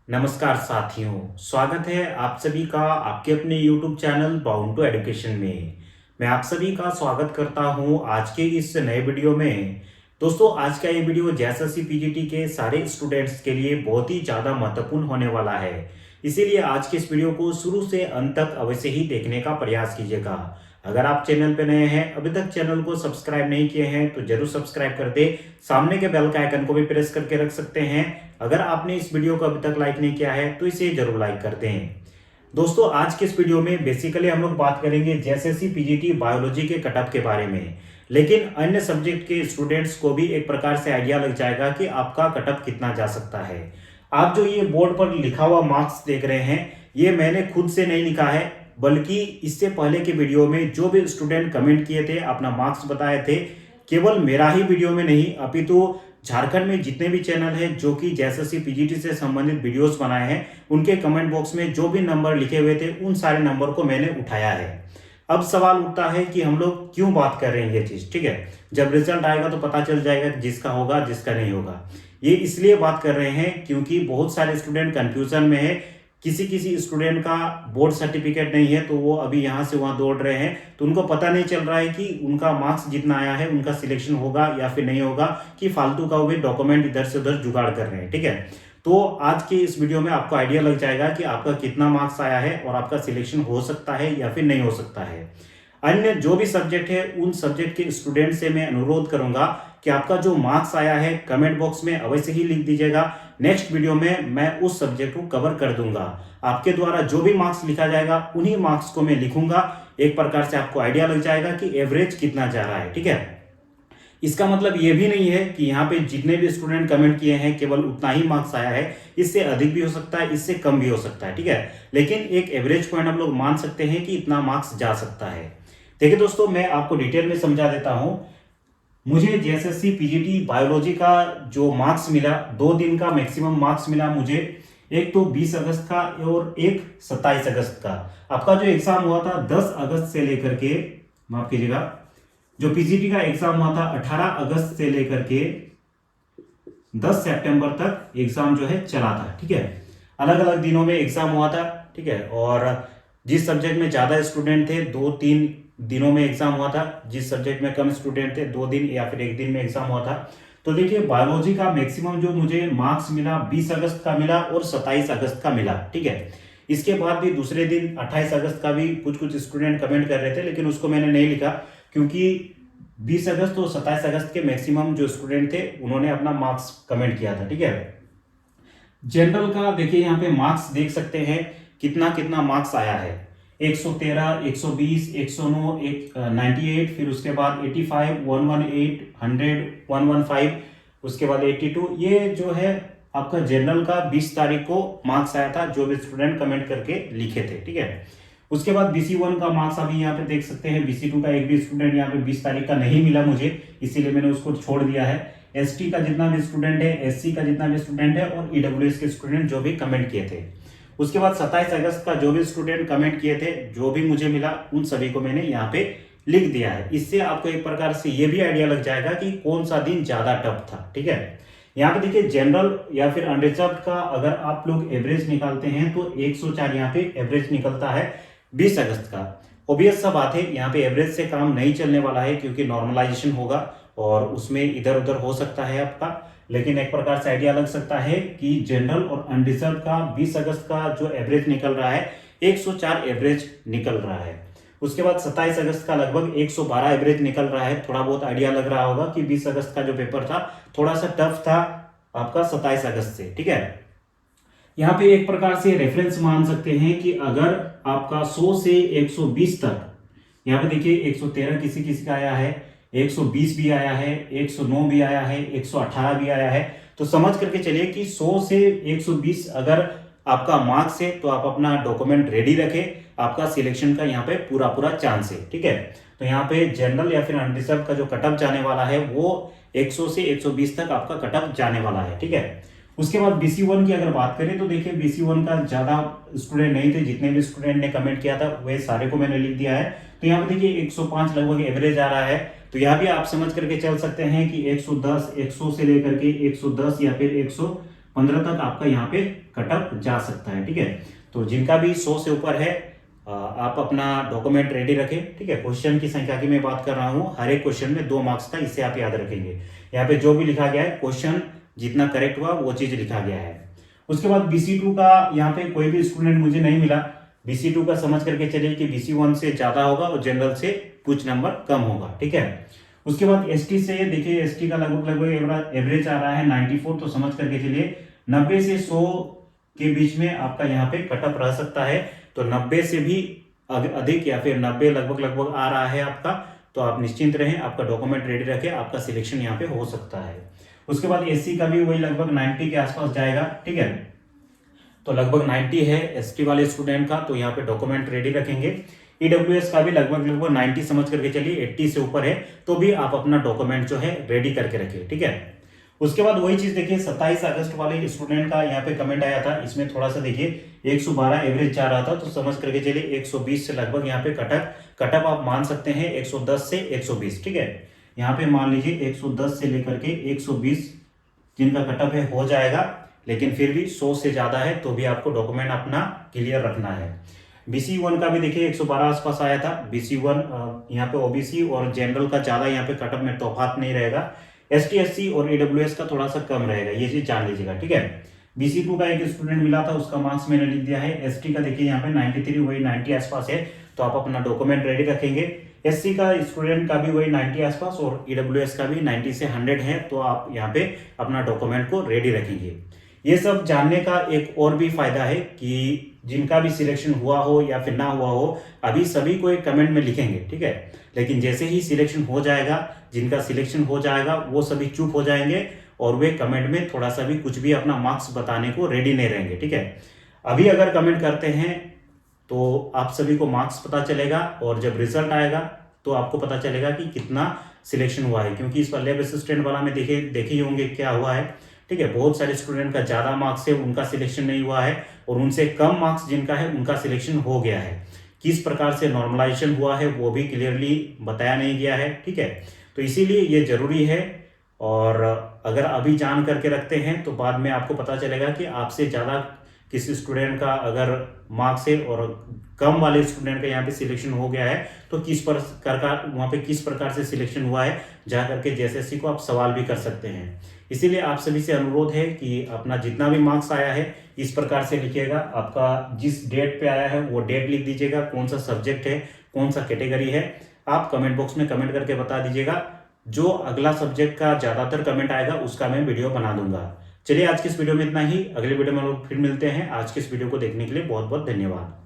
नमस्कार साथियों, स्वागत है आप सभी का आपके अपने YouTube channel bound to education में। मैं आप सभी का स्वागत करता हूं आज के इस नए वीडियो में। दोस्तों, आज का ये वीडियो जेएसएससी पीजीटी के सारे स्टूडेंट्स के लिए बहुत ही ज़्यादा महत्वपूर्ण होने वाला है। इसीलिए आज के इस वीडियो को शुरू से अंत तक अवश्य ही देखने का प्रयास कीजिएगा। अगर आप चैनल पर नए हैं, अभी तक चैनल को सब्सक्राइब नहीं किए हैं तो जरूर सब्सक्राइब कर दे। सामने के बेल का आइकन को भी प्रेस करके रख सकते हैं। अगर आपने इस वीडियो को अभी तक लाइक नहीं किया है तो इसे जरूर लाइक कर दें। दोस्तों, आज के इस वीडियो में बेसिकली हम लोग बात करेंगे जेएसएससी पीजीटी बायोलॉजी के कटऑफ के बारे में, लेकिन अन्य सब्जेक्ट के स्टूडेंट्स को भी एक प्रकार से आइडिया लग जाएगा कि आपका कटऑफ कितना जा सकता है। आप जो ये बोर्ड पर लिखा हुआ मार्क्स देख रहे हैं, ये मैंने खुद से नहीं लिखा है, बल्कि इससे पहले के वीडियो में जो भी स्टूडेंट कमेंट किए थे, अपना मार्क्स बताए थे, केवल मेरा ही वीडियो में नहीं अपितु झारखंड में जितने भी चैनल हैं जो कि जेएसएससी पीजीटी से संबंधित वीडियोस बनाए हैं, उनके कमेंट बॉक्स में जो भी नंबर लिखे हुए थे उन सारे नंबर को मैंने उठाया है। अब सवाल उठता है कि हम लोग क्यों बात कर रहे हैं ये चीज, ठीक है। जब रिजल्ट आएगा तो पता चल जाएगा कि जिसका होगा जिसका नहीं होगा। ये इसलिए बात कर रहे हैं क्योंकि बहुत सारे स्टूडेंट कंफ्यूजन में है। किसी किसी स्टूडेंट का बोर्ड सर्टिफिकेट नहीं है तो वो अभी यहाँ से वहाँ दौड़ रहे हैं, तो उनको पता नहीं चल रहा है कि उनका मार्क्स जितना आया है उनका सिलेक्शन होगा या फिर नहीं होगा, कि फालतू का वो भी डॉक्यूमेंट इधर से उधर जुगाड़ कर रहे हैं, ठीक है। तो आज के इस वीडियो में आपको आइडिया लग जाएगा कि आपका कितना मार्क्स आया है और आपका सिलेक्शन हो सकता है या फिर नहीं हो सकता है। अन्य जो भी सब्जेक्ट है उन सब्जेक्ट के स्टूडेंट से मैं अनुरोध करूंगा कि आपका जो मार्क्स आया है कमेंट बॉक्स में अवश्य ही लिख दीजिएगा। नेक्स्ट वीडियो में मैं उस सब्जेक्ट को कवर कर दूंगा। आपके द्वारा जो भी मार्क्स लिखा जाएगा उन्हीं मार्क्स को मैं लिखूंगा। एक प्रकार से आपको आइडिया लग जाएगा कि एवरेज कितना जा रहा है, ठीक है। इसका मतलब ये भी नहीं है कि यहाँ पे जितने भी स्टूडेंट कमेंट किए हैं केवल उतना ही मार्क्स आया है, इससे अधिक भी हो सकता है, इससे कम भी हो सकता है, ठीक है। लेकिन एक एवरेज पॉइंट हम लोग मान सकते हैं कि इतना मार्क्स जा सकता है। देखिए दोस्तों, मैं आपको डिटेल में समझा देता हूं। मुझे जेएसएससी पीजीटी बायोलॉजी का जो मार्क्स मिला, 2 दिन का मैक्सिमम मार्क्स मिला मुझे। एक तो 20 अगस्त का और एक 27 अगस्त का। आपका जो एग्जाम हुआ था 10 अगस्त से लेकर के, माफ कीजिएगा, जो पीजीटी का एग्जाम हुआ था 18 अगस्त से लेकर के 10 सितंबर तक एग्जाम जो है चला था, ठीक है। अलग अलग दिनों में एग्जाम हुआ था, ठीक है। और जिस सब्जेक्ट में ज्यादा स्टूडेंट थे 2-3 दिनों में एग्जाम हुआ था, जिस सब्जेक्ट में कम स्टूडेंट थे 2 दिन या फिर 1 दिन में एग्जाम हुआ था। तो देखिए, बायोलॉजी का मैक्सिमम जो मुझे मार्क्स मिला 20 अगस्त का मिला और 27 अगस्त का मिला, ठीक है। इसके बाद भी दूसरे दिन 28 अगस्त का भी कुछ कुछ स्टूडेंट कमेंट कर रहे थे, लेकिन उसको मैंने नहीं लिखा क्योंकि 20 अगस्त और 27 अगस्त के मैक्सिमम जो स्टूडेंट थे उन्होंने अपना मार्क्स कमेंट किया था, ठीक है। जनरल का देखिए, यहाँ पे मार्क्स देख सकते हैं कितना कितना मार्क्स आया है। 113, 120, 109, 98, फिर उसके बाद 85, 118, 100, 115, उसके बाद 82। ये जो है आपका जनरल का 20 तारीख को मार्क्स आया था, जो भी स्टूडेंट कमेंट करके लिखे थे, ठीक है। उसके बाद BC1 का मार्क्स अभी यहाँ पे देख सकते हैं। BC2 का एक भी स्टूडेंट यहाँ पे 20 तारीख का नहीं मिला मुझे, इसीलिए मैंने उसको छोड़ दिया है। ST का जितना भी स्टूडेंट है, SC का जितना भी स्टूडेंट है और EWS के स्टूडेंट जो भी कमेंट किए थे। उसके बाद 27 अगस्त का जो भी स्टूडेंट कमेंट किए थे, जो भी मुझे मिला उन सभी को मैंने यहाँ पे लिख दिया है। इससे आपको एक प्रकार से ये भी आइडिया लग जाएगा कि कौन सा दिन ज्यादा टफ था, ठीक है। यहाँ पे देखिए, जनरल या फिर अनरिजर्व का अगर आप लोग एवरेज निकालते हैं तो 104 यहाँ पे एवरेज निकलता है 20 अगस्त का। ऑब्वियस सा बात है, यहाँ पे एवरेज से काम नहीं चलने वाला है क्योंकि नॉर्मलाइजेशन होगा और उसमें इधर उधर हो सकता है आपका। लेकिन एक प्रकार से आइडिया लग सकता है कि जनरल और अनरिजर्व का 20 अगस्त का जो एवरेज निकल रहा है 104 एवरेज निकल रहा है। उसके बाद 27 अगस्त का लगभग 112 एवरेज निकल रहा है। थोड़ा बहुत आइडिया लग रहा होगा कि 20 अगस्त का जो पेपर था थोड़ा सा टफ था आपका 27 अगस्त से, ठीक है। यहाँ पे एक प्रकार से रेफरेंस मान सकते हैं कि अगर आपका 100 से 120 तक, यहाँ पे देखिए 113 किसी किसी का आया है, 120 भी आया है, 109 भी आया है, 118 भी आया है। तो समझ करके चलिए कि 100 से 120 अगर आपका मार्क्स है तो आप अपना डॉक्यूमेंट रेडी रखें, आपका सिलेक्शन का यहाँ पे पूरा पूरा चांस है, ठीक है। तो यहाँ पे जनरल या फिर अनरिजर्व का जो कटअप जाने वाला है वो 100 से 120 तक आपका कटअप जाने वाला है, ठीक है। उसके बाद BC1 की अगर बात करें तो देखिए, BC1 का ज्यादा स्टूडेंट नहीं थे। जितने भी स्टूडेंट ने कमेंट किया था वे सारे को मैंने लिख दिया है। तो यहाँ पे देखिए 105 लगभग एवरेज आ रहा है। तो यहाँ भी आप समझ करके चल सकते हैं कि 110, 100 से लेकर के 110 या फिर 15 तक आपका यहाँ पे कट ऑफ जा सकता है। ठीक है, तो जिनका भी 100 से ऊपर है आप अपना डॉक्यूमेंट रेडी रखें। ठीक है, क्वेश्चन की संख्या की मैं बात कर रहा हूँ, हर एक क्वेश्चन में 2 मार्क्स था, इसे आप याद रखेंगे। यहाँ पे जो भी लिखा गया है क्वेश्चन जितना करेक्ट हुआ वो चीज लिखा गया है। उसके बाद BC2 का यहाँ पे कोई भी स्टूडेंट मुझे नहीं मिला। BC2 का समझ करके चलिए कि BC1 से ज्यादा होगा और जनरल से कुछ नंबर कम होगा। ठीक है, उसके बाद ST से देखिए, ST का लगभग एवरेज आ रहा है 94, तो समझ करके चलिए 90 से 100 के बीच में आपका यहाँ पे कट ऑफ रह सकता है। तो 90 से भी अधिक या फिर 90 लगभग आ रहा है आपका, तो आप निश्चिंत रहें, आपका डॉक्यूमेंट रेडी रखें, आपका सिलेक्शन यहाँ पे हो सकता है। उसके बाद SC का भी वही लगभग 90 के आसपास जाएगा। ठीक है, तो लगभग 90 है ST वाले स्टूडेंट का, तो यहाँ पे डॉक्यूमेंट रेडी रखेंगे। EWS का भी लगभग 90 समझ करके चलिए, 80 से ऊपर है तो भी आप अपना डॉक्यूमेंट जो है रेडी करके रखिए। ठीक है, उसके बाद वही चीज देखिए, 27 अगस्त वाले स्टूडेंट का यहाँ पे कमेंट आया था, इसमें थोड़ा सा देखिए 112 एवरेज जा रहा था, तो समझ करके चलिए 120 से लगभग यहाँ पे कटअप आप मान सकते हैं 110 से 120। ठीक है, यहाँ पे मान लीजिए 110 से लेकर के 120 जिनका कटअप है हो जाएगा, लेकिन फिर भी 100 से ज्यादा है तो भी आपको डॉक्यूमेंट अपना क्लियर रखना है। BC1 का भी देखिए 112 आसपास आया था। BC1 यहाँ पे OBC और जनरल का ज्यादा यहाँ पे कटअप में तफात नहीं रहेगा, ST SC और EWS का थोड़ा सा कम रहेगा, ये चीज जान लीजिएगा। ठीक है, BC2 का एक स्टूडेंट मिला था, उसका मार्क्स मैंने लिख दिया है। ST का देखिए यहाँ पे 93 वही 90 आसपास है, तो आप अपना डॉक्यूमेंट रेडी रखेंगे। SC का स्टूडेंट का भी वही 90 आसपास और EWS का भी 90 से 100 है, तो आप यहाँ पे अपना डॉक्यूमेंट को रेडी रखेंगे। ये सब जानने का एक और भी फायदा है कि जिनका भी सिलेक्शन हुआ हो या फिर ना हुआ हो, अभी सभी को एक कमेंट में लिखेंगे। ठीक है, लेकिन जैसे ही सिलेक्शन हो जाएगा, जिनका सिलेक्शन हो जाएगा वो सभी चुप हो जाएंगे और वे कमेंट में थोड़ा सा भी कुछ भी अपना मार्क्स बताने को रेडी नहीं रहेंगे। ठीक है, अभी अगर कमेंट करते हैं तो आप सभी को मार्क्स पता चलेगा और जब रिजल्ट आएगा तो आपको पता चलेगा कि कितना सिलेक्शन हुआ है, क्योंकि इस पर लैब असिस्टेंट वाला में देखे ही होंगे क्या हुआ है। ठीक है, बहुत सारे स्टूडेंट का ज्यादा मार्क्स है, उनका सिलेक्शन नहीं हुआ है, और उनसे कम मार्क्स जिनका है उनका सिलेक्शन हो गया है। किस प्रकार से नॉर्मलाइजेशन हुआ है वो भी क्लियरली बताया नहीं गया है। ठीक है, तो इसीलिए ये जरूरी है, और अगर अभी जान करके रखते हैं तो बाद में आपको पता चलेगा कि आपसे ज्यादा किसी स्टूडेंट का अगर मार्क्स है और कम वाले स्टूडेंट का यहाँ पे सिलेक्शन हो गया है, तो किस प्रकार का वहाँ पे किस प्रकार से सिलेक्शन हुआ है जा करके JSSC को आप सवाल भी कर सकते हैं। इसीलिए आप सभी से अनुरोध है कि अपना जितना भी मार्क्स आया है इस प्रकार से लिखिएगा। आपका जिस डेट पे आया है वो डेट लिख दीजिएगा, कौन सा सब्जेक्ट है, कौन सा कैटेगरी है, आप कमेंट बॉक्स में कमेंट करके बता दीजिएगा। जो अगला सब्जेक्ट का ज्यादातर कमेंट आएगा उसका मैं वीडियो बना दूंगा। चलिए आज की इस वीडियो में इतना ही, अगले वीडियो में हम लोग फिर मिलते हैं। आज की इस वीडियो को देखने के लिए बहुत बहुत धन्यवाद।